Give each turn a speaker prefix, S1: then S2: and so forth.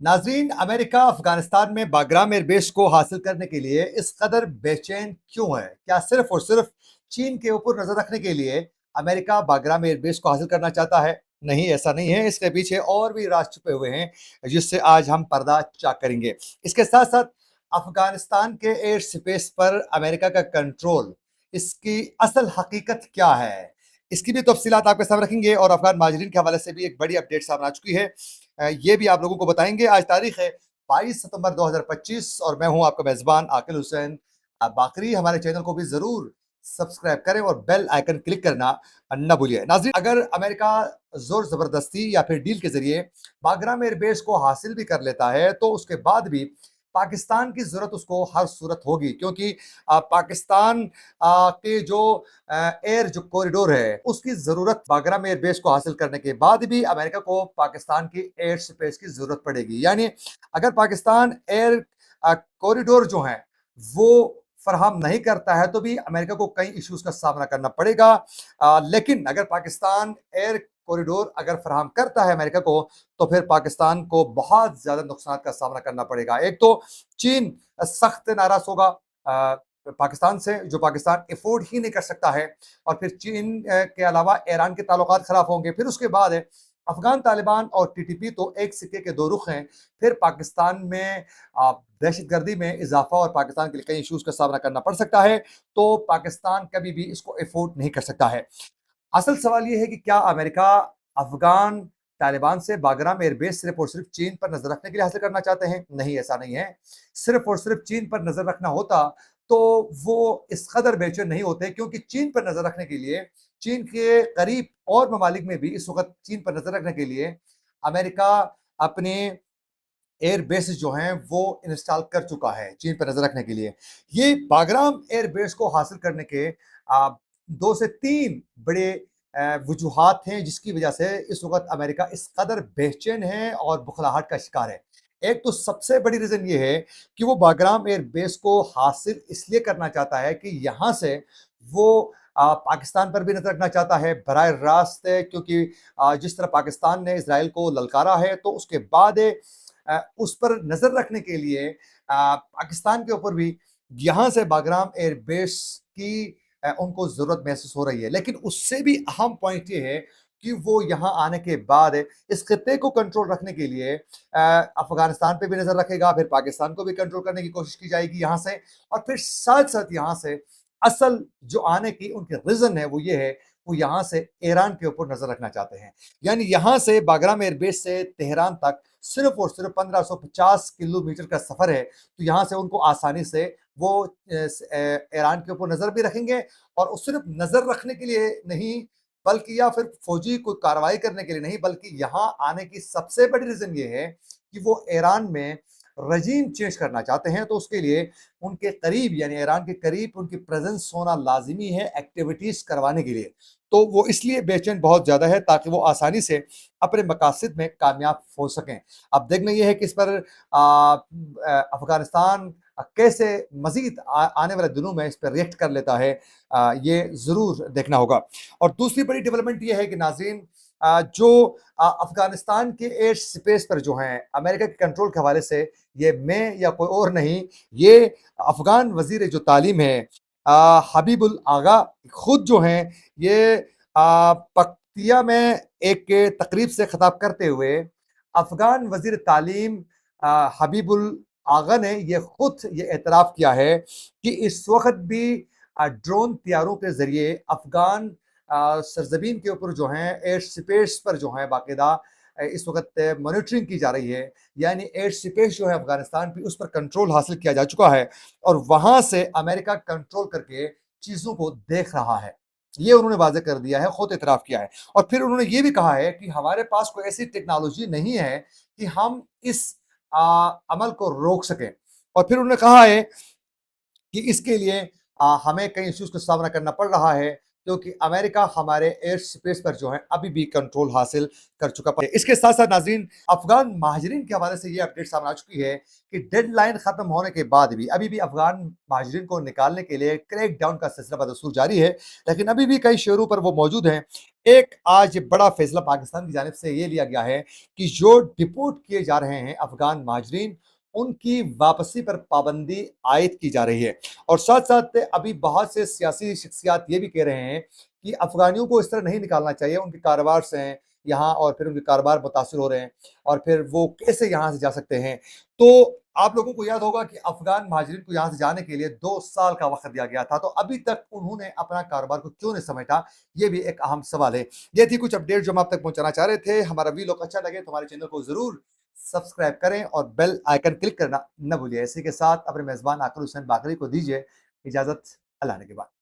S1: नाजरीन, अमेरिका अफगानिस्तान में बाग्राम एयरबेस को हासिल करने के लिए इस कदर बेचैन क्यों है? क्या सिर्फ और सिर्फ चीन के ऊपर नजर रखने के लिए अमेरिका बाग्राम एयरबेस को हासिल करना चाहता है? नहीं, ऐसा नहीं है। इसके पीछे और भी राज छुपे हुए हैं, जिससे आज हम पर्दा चाक करेंगे। इसके साथ साथ अफगानिस्तान के एयर स्पेस पर अमेरिका का कंट्रोल, इसकी असल हकीकत क्या है, इसकी भी तफसीलात आपके सामने रखेंगे। और अफगान माजरीन के हवाले से भी एक बड़ी अपडेट सामने आ चुकी है, ये भी आप लोगों को बताएंगे। आज तारीख है 22 सितंबर 2025 और मैं हूं आपका मेजबान आकिल हुसैन बाकरी। हमारे चैनल को भी जरूर सब्सक्राइब करें और बेल आइकन क्लिक करना न भूलिए। नाज़रीन, अगर अमेरिका जोर जबरदस्ती या फिर डील के जरिए बाग्राम एयरबेस को हासिल भी कर लेता है, तो उसके बाद भी पाकिस्तान की जरूरत उसको हर सूरत होगी, क्योंकि पाकिस्तान के जो एयर जो कॉरिडोर है, उसकी जरूरत बाग्राम एयरबेस को हासिल करने के बाद भी अमेरिका को पाकिस्तान की एयर स्पेस की जरूरत पड़ेगी। यानी अगर पाकिस्तान एयर कॉरिडोर जो है वो फराहम नहीं करता है, तो भी अमेरिका को कई इश्यूज का सामना करना पड़ेगा। लेकिन अगर पाकिस्तान एयर कॉरिडोर अगर फराहम करता है अमेरिका को, तो फिर पाकिस्तान को बहुत ज्यादा नुकसान का सामना करना पड़ेगा। एक तो चीन सख्त नाराज होगा पाकिस्तान से, जो पाकिस्तान एफोर्ड ही नहीं कर सकता है। और फिर चीन के अलावा ईरान के ताल्लुकात खराब होंगे। फिर उसके बाद है अफगान तालिबान और टीटीपी, तो एक सिक्के के दो रुख हैं। फिर पाकिस्तान में दहशतगर्दी में इजाफा और पाकिस्तान के लिए कई इश्यूज का सामना करना पड़ सकता है। तो पाकिस्तान कभी भी इसको अफोर्ड नहीं कर सकता है। असल सवाल यह है कि क्या अमेरिका अफगान तालिबान से बाग्राम एयरबेस सिर्फ और सिर्फ चीन पर नजर रखने के लिए हासिल करना चाहते हैं? नहीं, ऐसा नहीं है। सिर्फ और सिर्फ चीन पर नजर रखना होता तो वो इस कदर बेचैन नहीं होते, क्योंकि चीन पर नजर रखने के लिए, चीन के करीब और ममालिक में भी इस वक्त चीन पर नजर रखने के लिए अमेरिका अपने एयर बेस जो हैं वो इंस्टॉल कर चुका है चीन पर नजर रखने के लिए। ये बाग्राम एयर बेस को हासिल करने के दो से तीन बड़े वजूहात हैं, जिसकी वजह से इस वक्त अमेरिका इस कदर बेचैन है और बुखलाहट का शिकार है। एक तो सबसे बड़ी रीजन ये है कि वो बाग्राम एयर बेस को हासिल इसलिए करना चाहता है कि यहाँ से वो पाकिस्तान पर भी नजर रखना चाहता है बराह रास्त, क्योंकि जिस तरह पाकिस्तान ने इसराइल को ललकारा है, तो उसके बाद उस पर नजर रखने के लिए पाकिस्तान के ऊपर भी यहाँ से बाग्राम एयरबेस की उनको जरूरत महसूस हो रही है। लेकिन उससे भी अहम पॉइंट ये है कि वो यहाँ आने के बाद इस खित्ते को कंट्रोल रखने के लिए अफगानिस्तान पे भी नजर रखेगा, फिर पाकिस्तान को भी कंट्रोल करने की कोशिश की जाएगी यहाँ से। और फिर साथ साथ यहाँ से असल जो आने की उनकी रीजन है वो ये है, वो यहाँ से ईरान के ऊपर नजर रखना चाहते हैं। यानी यहाँ से बाग्राम एयरबेस से तेहरान तक सिर्फ और सिर्फ 1550 किलोमीटर का सफर है। तो यहाँ से उनको आसानी से वो ईरान के ऊपर नजर भी रखेंगे। और उस सिर्फ नजर रखने के लिए नहीं, बल्कि या फिर फौजी कोई कार्रवाई करने के लिए नहीं, बल्कि यहाँ आने की सबसे बड़ी रीजन ये है कि वो ईरान में रजीम चेंज करना चाहते हैं। तो उसके लिए उनके करीब, यानी ईरान के करीब उनकी प्रेजेंस होना लाजिमी है एक्टिविटीज करवाने के लिए। तो वो इसलिए बेचैन बहुत ज्यादा है ताकि वो आसानी से अपने मकासद में कामयाब हो सकें। अब देखना यह है कि इस पर अफगानिस्तान कैसे मजीद आने वाले दिनों में इस पर रिएक्ट कर लेता है, ये जरूर देखना होगा। और दूसरी बड़ी डेवलपमेंट ये है कि नाज़रीन, जो अफगानिस्तान के एयर स्पेस पर जो हैं अमेरिका के कंट्रोल के हवाले से, ये मैं या कोई और नहीं, ये अफगान वजीर जो तालीम है हबीबुल आगा खुद जो हैं, ये पक्तिया में एक तकरीब से खिताब करते हुए अफगान वजीर तालीम हबीबुल आगा ने ये खुद ये एतराफ़ किया है कि इस वक्त भी ड्रोन तैयारों के जरिए अफगान सरजमीन के ऊपर जो हैं एयर स्पेस पर जो है बाकायदा इस वक्त मॉनिटरिंग की जा रही है। यानी एयर स्पेस जो है अफगानिस्तान की, उस पर कंट्रोल हासिल किया जा चुका है और वहां से अमेरिका कंट्रोल करके चीजों को देख रहा है। ये उन्होंने वाजे कर दिया है, खुद इतराफ किया है। और फिर उन्होंने ये भी कहा है कि हमारे पास कोई ऐसी टेक्नोलॉजी नहीं है कि हम इस अमल को रोक सकें। और फिर उन्होंने कहा है कि इसके लिए हमें कई इश्यूज का सामना करना पड़ रहा है, क्योंकि अमेरिका हमारे एयर स्पेस पर जो है अभी भी कंट्रोल हासिल कर चुका है। इसके साथ साथ नाज़रीन, अफगान महाजरीन के हवाले से ये अपडेट सामने आ चुकी है कि डेडलाइन खत्म होने के बाद भी अभी भी अफगान महाजरीन को निकालने के लिए क्रैक डाउन का सिलसिला बदस्तूर जारी है। लेकिन अभी भी कई शहरों पर वो मौजूद हैं। एक आज बड़ा फैसला पाकिस्तान की जानिब से ये लिया गया है कि जो डिपोर्ट किए जा रहे हैं अफ़गान महाजरीन, उनकी वापसी पर पाबंदी आयद की जा रही है। और साथ-साथ अभी बहुत से सियासी शख्सियात ये भी कह रहे हैं कि अफ़गानियों को इस तरह नहीं निकालना चाहिए, उनके कारोबार से हैं यहाँ और फिर उनके कारोबार मुतासिर हो रहे हैं और फिर वो कैसे यहाँ से जा सकते हैं। तो आप लोगों को याद होगा कि अफ़गान महाजरीन को यहाँ से जाने के लिए 2 साल का वक़्त दिया गया था, तो अभी तक उन्होंने अपना कारोबार को क्यों नहीं समेटा, ये भी एक अहम सवाल है। ये थी कुछ अपडेट जो हम आप तक पहुँचाना चाह रहे थे। हमारा वीलॉग अच्छा लगे तो हमारे चैनल को ज़रूर सब्सक्राइब करें और बेल आइकन क्लिक करना न भूलिए। इसी के साथ अपने मेज़बान आकिल हुसैन बाकरी को दीजिए इजाज़त। अल्लाह ने के बाद।